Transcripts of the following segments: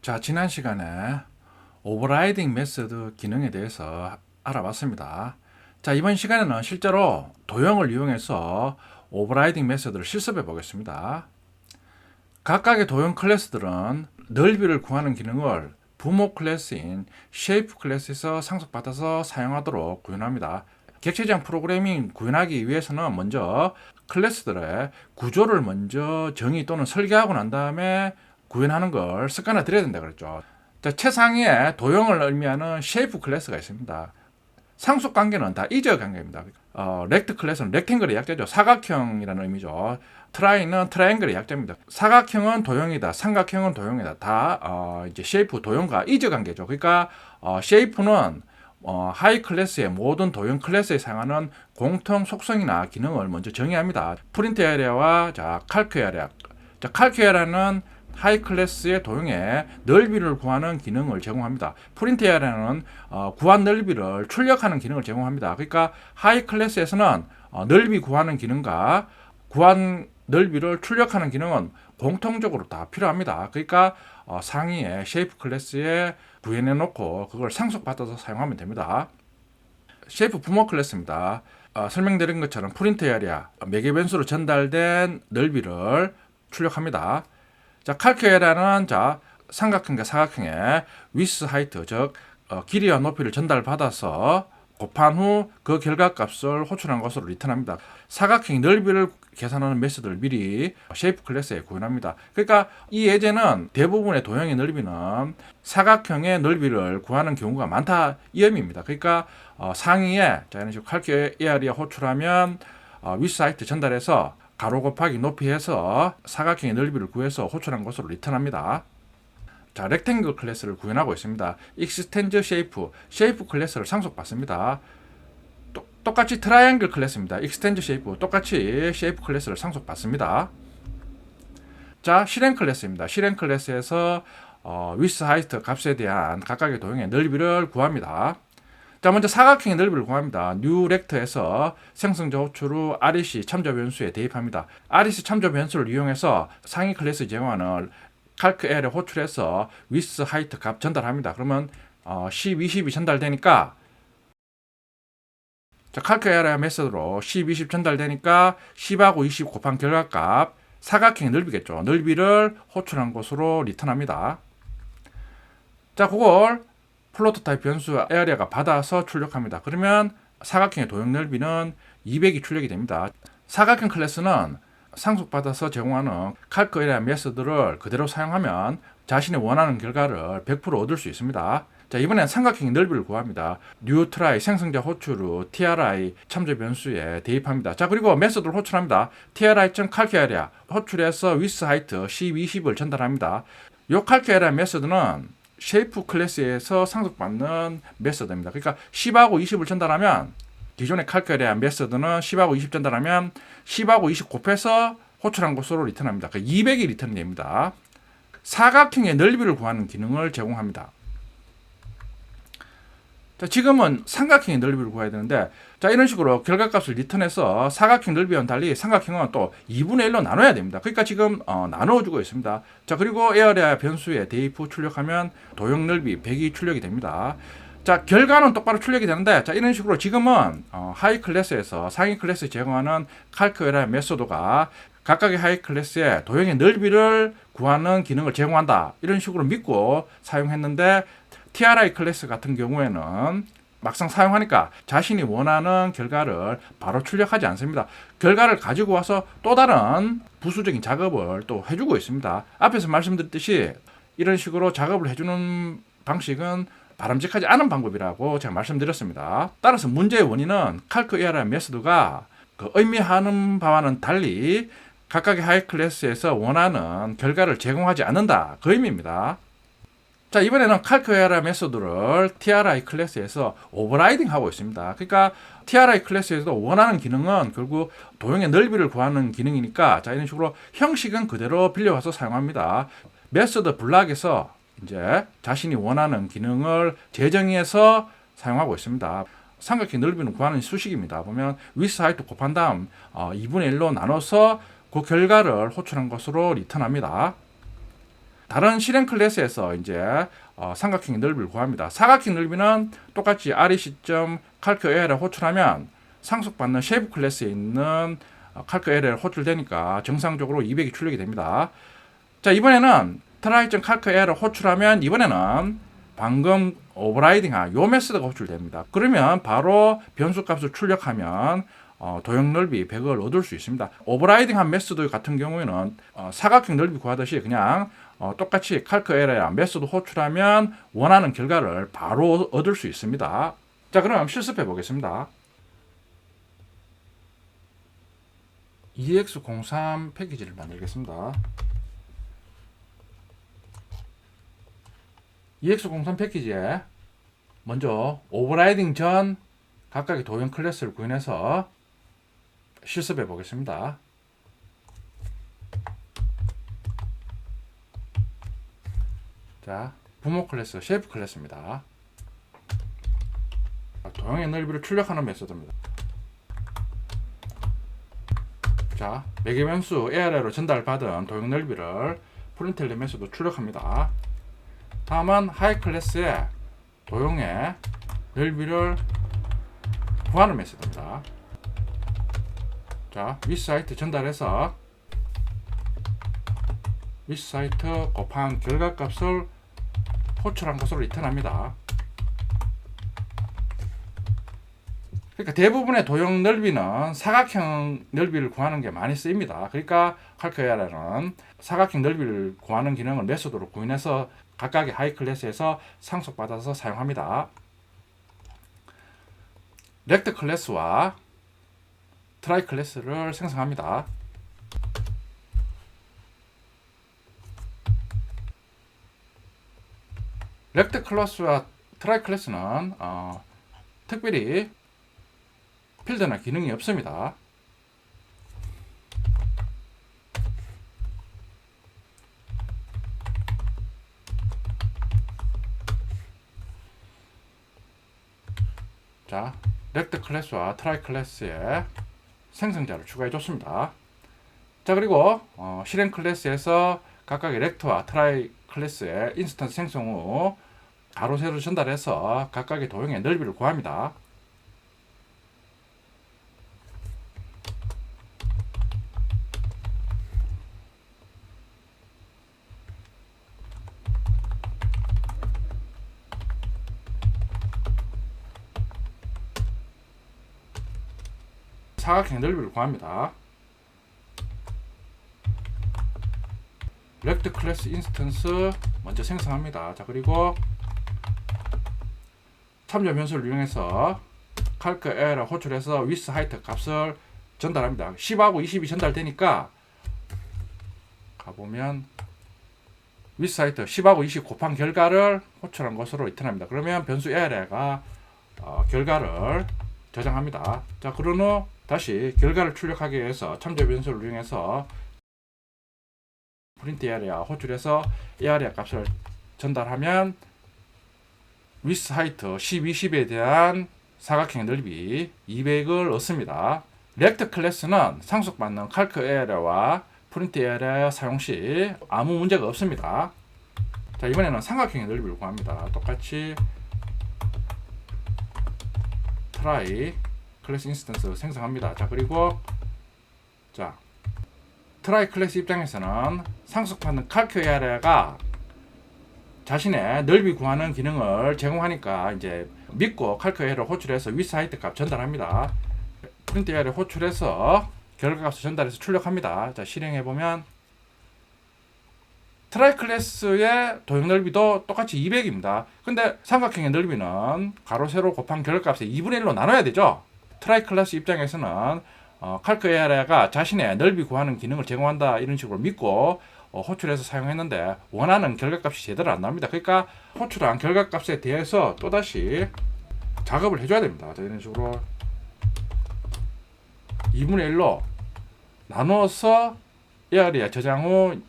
자, 지난 시간에 오버라이딩 메소드 기능에 대해서 알아봤습니다. 자, 이번 시간에는 실제로 도형을 이용해서 오버라이딩 메소드를 실습해 보겠습니다. 각각의 도형 클래스들은 넓이를 구하는 기능을 부모 클래스인 쉐이프 클래스에서 상속받아서 사용하도록 구현합니다. 객체지향 프로그래밍 구현하기 위해서는 먼저 클래스들의 구조를 먼저 정의 또는 설계하고 난 다음에 구현하는 걸 습관화 들여야 된다 그랬죠. 자, 최상위에 도형을 의미하는 쉐이프 클래스가 있습니다. 상속 관계는 다 이저 관계입니다. 렉트 클래스는 렉탱글의 약자죠. 사각형이라는 의미죠. 트라이는 트라이앵글의 약자입니다. 사각형은 도형이다. 삼각형은 도형이다. 다 이제 쉐이프 도형과 이저 관계죠. 그러니까 쉐이프는 하이 클래스의 모든 도형 클래스에 사용하는 공통 속성이나 기능을 먼저 정의합니다. 프린트 에리아와 칼크 에리아. 칼크 에리아는 하이 클래스의 도형의 넓이를 구하는 기능을 제공합니다. 프린트 에리아는 구한 넓이를 출력하는 기능을 제공합니다. 그러니까 하이 클래스에서는 넓이 구하는 기능과 구한 넓이를 출력하는 기능은 공통적으로 다 필요합니다. 그러니까 상위에 쉐이프 클래스에 구현해 놓고 그걸 상속받아서 사용하면 됩니다. 쉐이프 부모 클래스입니다. 설명드린 것처럼 프린트 에리아, 매개 변수로 전달된 넓이를 출력합니다. 자, 칼크 에리아는 삼각형과 사각형의 위스 하이트, 즉 길이와 높이를 전달받아서 곱한 후 그 결과값을 호출한 것으로 리턴합니다. 사각형의 넓이를 계산하는 메소드를 미리 쉐이프 클래스에 구현합니다. 그러니까 이 예제는 대부분의 도형의 넓이는 사각형의 넓이를 구하는 경우가 많다 이 의미입니다. 그러니까 상위에 이런 식으로 칼크 에리아 호출하면 위스 하이트 전달해서 가로 곱하기 높이 해서 사각형의 넓이를 구해서 호출한 것으로 리턴합니다. 자, 렉탱글 클래스를 구현하고 있습니다. 익스텐드 쉐이프 클래스를 상속받습니다. 똑같이 트라이앵글 클래스입니다. 익스텐드 쉐이프 똑같이 쉐이프 클래스를 상속받습니다. 자, 실행 클래스입니다. 실행 클래스에서 위스 하이트 값에 대한 각각의 도형의 넓이를 구합니다. 자, 먼저 사각형의 넓이를 구합니다. 뉴 렉터에서 생성자 호출 후 REC 참조 변수에 대입합니다. REC 참조 변수를 이용해서 상위 클래스 제공하는 칼크 에리아 호출해서 위스 하이트 값 전달합니다. 그러면 10, 20이 전달되니까 칼크 에리아 메소드로 10, 20 전달되니까 10하고 20 곱한 결과값 사각형의 넓이겠죠. 넓이를 호출한 것으로 리턴합니다. 자, 그걸 플로트 타입 변수 에리아가 받아서 출력합니다. 그러면 사각형의 도형 넓이는 200이 출력이 됩니다. 사각형 클래스는 상속받아서 제공하는 칼크 에리아 메소드를 그대로 사용하면 자신이 원하는 결과를 100% 얻을 수 있습니다. 자, 이번엔 삼각형의 넓이를 구합니다. new try 생성자 호출 후 tri 참조 변수에 대입합니다. 자, 그리고 메소드를 호출합니다. tri.calc area 호출해서 with height 10, 20을 전달합니다. 이 calc area 메소드는 쉐이프 클래스에서 상속받는 메소드입니다. 그러니까 10하고 20을 전달하면 기존의 calc area 메소드는 10하고 20 전달하면 10하고 20 곱해서 호출한 것으로 리턴합니다. 그러니까 200이 리턴이 됩니다. 사각형의 넓이를 구하는 기능을 제공합니다. 자, 지금은 삼각형의 넓이를 구해야 되는데, 자, 이런 식으로 결과값을 리턴해서 사각형 넓이와는 달리 삼각형은 또 2분의 1로 나눠야 됩니다. 그러니까 지금 나눠주고 있습니다. 자, 그리고 에어리아 변수에 대입 후 출력하면 도형 넓이 100이 출력이 됩니다. 자, 결과는 똑바로 출력이 되는데, 자, 이런 식으로 지금은 하이 클래스에서 상위 클래스에 제공하는 칼크 에리아 메소드가 각각의 하이 클래스의 도형의 넓이를 구하는 기능을 제공한다. 이런 식으로 믿고 사용했는데, TRI 클래스 같은 경우에는 막상 사용하니까 자신이 원하는 결과를 바로 출력하지 않습니다. 결과를 가지고 와서 또 다른 부수적인 작업을 또 해주고 있습니다. 앞에서 말씀드렸듯이 이런 식으로 작업을 해주는 방식은 바람직하지 않은 방법이라고 제가 말씀드렸습니다. 따라서 문제의 원인은 칼크 에리아 메소드가 의미하는 바와는 달리 각각의 하이 클래스에서 원하는 결과를 제공하지 않는다. 그 의미입니다. 자, 이번에는 칼크 에리아 메소드를 TRI 클래스에서 오버라이딩 하고 있습니다. 그러니까 TRI 클래스에서도 원하는 기능은 결국 도형의 넓이를 구하는 기능이니까, 자, 이런 식으로 형식은 그대로 빌려와서 사용합니다. 메소드 블락에서 이제 자신이 원하는 기능을 재정의해서 사용하고 있습니다. 삼각형 넓이는 구하는 수식입니다. 보면 with height 곱한 다음 2분의 1로 나눠서 그 결과를 호출한 것으로 리턴합니다. 다른 실행 클래스에서 이제 삼각형의 넓이를 구합니다. 사각형 넓이는 똑같이 REC. calc AR에 호출하면 상속받는 쉐이프 클래스에 있는 calc AR에 호출되니까 정상적으로 200이 출력이 됩니다. 자, 이번에는 try.calc AR을 호출하면 이번에는 방금 오버라이딩한 요 메소드가 호출됩니다. 그러면 바로 변수값을 출력하면 도형 넓이 100을 얻을 수 있습니다. 오버라이딩한 메소드 같은 경우에는 사각형 넓이 구하듯이 그냥 똑같이 calc AR에 메소드 호출하면 원하는 결과를 바로 얻을 수 있습니다. 자, 그럼 실습해 보겠습니다. EX03 패키지를 만들겠습니다. EX03 패키지에 먼저 오버라이딩 전 각각의 도형 클래스를 구현해서 실습해 보겠습니다. 자, 부모 클래스, 쉐이프 클래스입니다. 도형의 넓이를 출력하는 메소드입니다. 자, 매개 변수 AR로 전달받은 도형 넓이를 프린트엘리 메소드 출력합니다. 다음은 하이 클래스의 도형의 넓이를 구하는 메소드입니다. 자, 위사이트 전달해서 위사이트 곱한 결과값을 호출한 것으로 리턴합니다. 그러니까 대부분의 도형 넓이는 사각형 넓이를 구하는 게 많이 쓰입니다. 그러니까 calc AR는 사각형 넓이를 구하는 기능을 메소드로 구현해서 각각의 하이 클래스에서 상속받아서 사용합니다. rect 클래스와 try 클래스를 생성합니다. rect 클래스와 try 클래스는 특별히 필드나 기능이 없습니다. 자, rect 클래스와 try 클래스에 생성자를 추가해 줬습니다. 자, 그리고 실행 클래스에서 각각의 rect와 try 클래스의 인스턴스 생성 후 가로 세로 전달해서 각각의 도형의 넓이를 구합니다. 사각형 넓이를 구합니다. rect 클래스 인스턴스 먼저 생성합니다. 자, 그리고 참조 변수를 이용해서 calc AR을 호출해서 width, height 값을 전달합니다. 10하고 20이 전달되니까 가보면 width, height 10하고 20 곱한 결과를 호출한 것으로 리턴합니다. 그러면 변수 AR가 결과를 저장합니다. 자, 그런 후 다시 결과를 출력하기 위해서 참조 변수를 이용해서 print area 호출해서 area 값을 전달하면 width, height 10, 20에 대한 사각형의 넓이 200을 얻습니다. rect 클래스는 상속받는 calc area와 print area 사용 시 아무 문제가 없습니다. 자, 이번에는 삼각형의 넓이를 구합니다. 똑같이 try 클래스 인스턴스 생성합니다. 자, 그리고 자, try 클래스 입장에서는 상속받는 calc area가 자신의 넓이 구하는 기능을 제공하니까 이제 믿고 calc AR를 호출해서 width, height 값 전달합니다. print AR을 호출해서 결과값을 전달해서 출력합니다. 자, 실행해 보면 try 클래스의 도형 넓이도 똑같이 200입니다. 근데 삼각형의 넓이는 가로 세로 곱한 결과값의 2분의 1로 나눠야 되죠. try 클래스 입장에서는 calc AR가 자신의 넓이 구하는 기능을 제공한다 이런 식으로 믿고 호출해서 사용했는데 원하는 결과값이 제대로 안 나옵니다. 그러니까 호출한 결과값에 대해서 또다시 작업을 해줘야 됩니다. 자, 이런 식으로 2분의 1로 나눠서 AR에 저장 후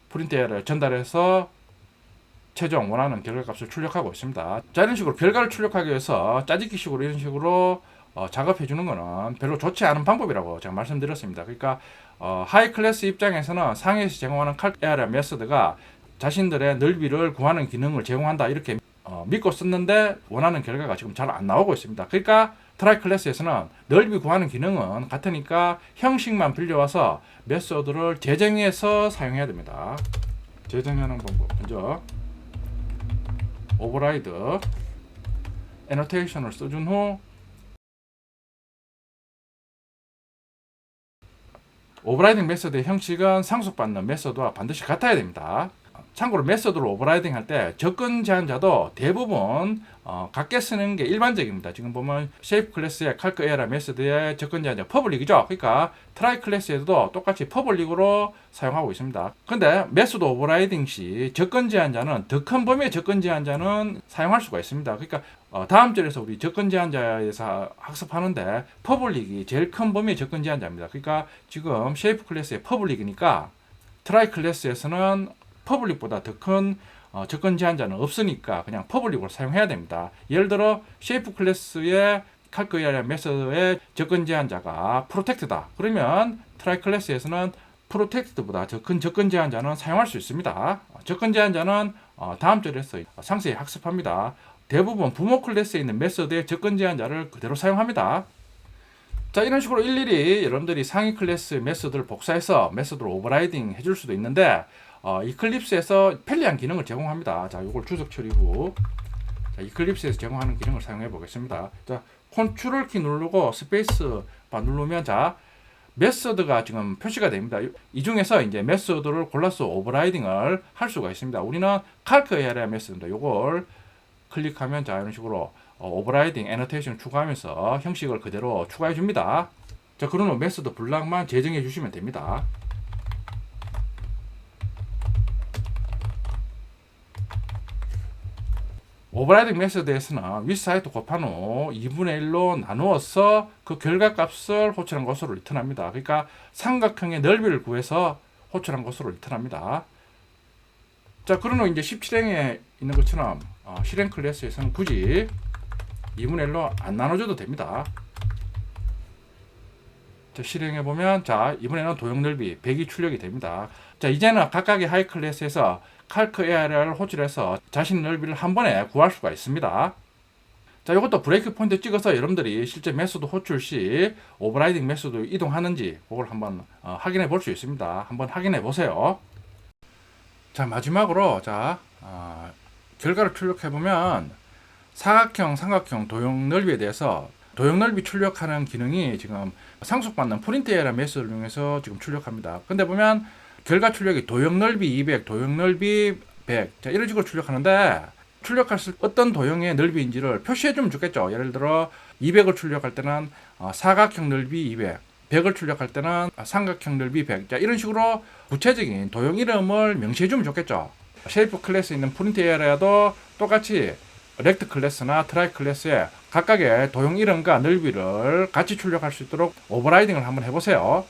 프린트 AR을 전달해서 최종 원하는 결과값을 출력하고 있습니다. 자, 이런 식으로 결과를 출력하기 위해서 짜집기식으로 이런 식으로 작업해 주는 거는 별로 좋지 않은 방법이라고 제가 말씀드렸습니다. 그러니까 하이 클래스 입장에서는 상위에서 제공하는 calc AR 메소드가 자신들의 넓이를 구하는 기능을 제공한다 이렇게 믿고 썼는데 원하는 결과가 지금 잘 안 나오고 있습니다. 그러니까 트라이 클래스에서는 넓이 구하는 기능은 같으니까 형식만 빌려와서 메소드를 재정해서 사용해야 됩니다. 재정하는 방법 먼저 오버라이드 애노테이션을 써준 후 오버라이딩 메소드의 형식은 상속받는 메소드와 반드시 같아야 됩니다. 참고로 메소드를 오버라이딩 할 때 접근 제한자도 대부분 같게 쓰는 게 일반적입니다. 지금 보면 쉐이프 클래스의 칼크 에라 메소드의 접근 제한자 퍼블릭이죠. 그러니까 트라이 클래스에도 똑같이 퍼블릭으로 사용하고 있습니다. 근데 메소드 오버라이딩 시 접근 제한자는 더 큰 범위의 접근 제한자는 사용할 수가 있습니다. 그러니까 다음 절에서 우리 접근 제한자에서 학습하는데 퍼블릭이 제일 큰 범위의 접근 제한자입니다. 그러니까 지금 쉐이프 클래스의 퍼블릭이니까 트라이 클래스에서는 퍼블릭보다 더 큰 접근 제한자는 없으니까 그냥 퍼블릭으로 사용해야 됩니다. 예를 들어 쉐이프 클래스의 칼크 에라 메소드의 접근 제한자가 프로텍트다. 그러면 트라이 클래스에서는 프로텍트보다 더 큰 접근 제한자는 사용할 수 있습니다. 접근 제한자는 다음 절에서 상세히 학습합니다. 대부분 부모 클래스에 있는 메소드의 접근 제한자를 그대로 사용합니다. 자, 이런 식으로 일일이 여러분들이 상위 클래스 메소드를 복사해서 메소드를 오버라이딩 해줄 수도 있는데 이클립스에서 편리한 기능을 제공합니다. 자, 이걸 주석 처리 후 자, 이클립스에서 제공하는 기능을 사용해 보겠습니다. 자, 컨트롤 키 누르고 스페이스 바 누르면 자, 메소드가 지금 표시가 됩니다. 이 중에서 이제 메소드를 골라서 오버라이딩을 할 수가 있습니다. 우리는 칼크 에라 메소드입니다. 이걸 클릭하면 자, 이런 식으로 오버라이딩 애노테이션 추가하면서 형식을 그대로 추가해 줍니다. 자, 그러면 메소드 블락만 재정해 주시면 됩니다. 오버라이딩 메소드에서는 윗사이드 곱한 후 2분의 1로 나누어서 그 결과값을 호출한 것으로 리턴합니다. 그러니까 삼각형의 넓이를 구해서 호출한 것으로 리턴합니다. 자, 그러는 이제 17행에 있는 것처럼 실행 클래스에서는 굳이 2분의 1로 안 나눠줘도 됩니다. 자, 실행해 보면 자, 이번에는 도형 넓이 100이 출력이 됩니다. 자, 이제는 각각의 하이 클래스에서 칼크 AR을 호출해서 자신 넓이를 한 번에 구할 수가 있습니다. 자, 이것도 브레이크 포인트 찍어서 여러분들이 실제 메소드 호출 시 오버라이딩 메소드 이동하는지 그걸 한번 확인해 볼 수 있습니다. 한번 확인해 보세요. 자, 마지막으로 자, 결과를 출력해 보면 사각형, 삼각형, 도형 넓이에 대해서 도형 넓이 출력하는 기능이 지금 상속받는 프린트 에라 메소드를 이용해서 지금 출력합니다. 근데 보면 결과 출력이 도형 넓이 200, 도형 넓이 100 자, 이런 식으로 출력하는데 출력할 때 어떤 도형의 넓이인지를 표시해 주면 좋겠죠. 예를 들어 200을 출력할 때는 사각형 넓이 200, 100을 출력할 때는 삼각형 넓이 100 자, 이런 식으로 구체적인 도형 이름을 명시해 주면 좋겠죠. 쉐이프 클래스에 있는 프린트 에라도 똑같이 렉트 클래스나 트라이 클래스에 각각의 도형 이름과 넓이를 같이 출력할 수 있도록 오버라이딩을 한번 해보세요.